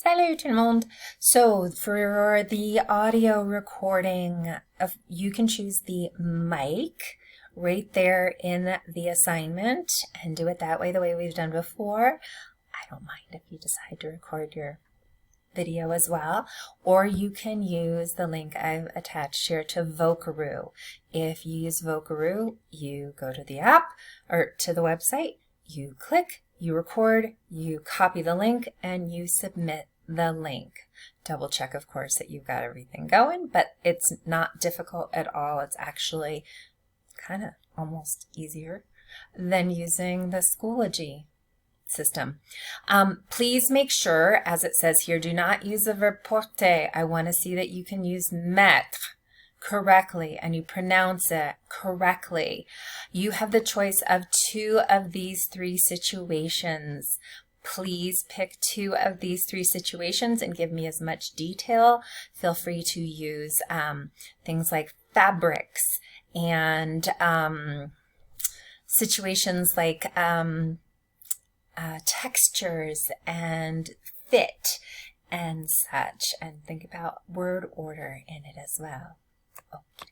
Salut tout le monde! So for the audio recording, you can choose the mic right there in the assignment and do it that way, the way we've done before. I don't mind if you decide to record your video as well, or you can use the link I've attached here to Vocaroo. If you use Vocaroo, you go to the app or to the website, you click, you record, you copy the link, and you submit the link. Double check, of course, that you've got everything going, but it's not difficult at all. It's actually kind of almost easier than using the Schoology system. Please make sure, as it says here, do not use the verb porter. I want to see that you can use mettre correctly and you pronounce it correctly. You have the choice of two of these three situations. Please pick two of these three situations and give me as much detail. Feel free to use things like fabrics and situations like textures and fit and such, and think about word order in it as well. Okay.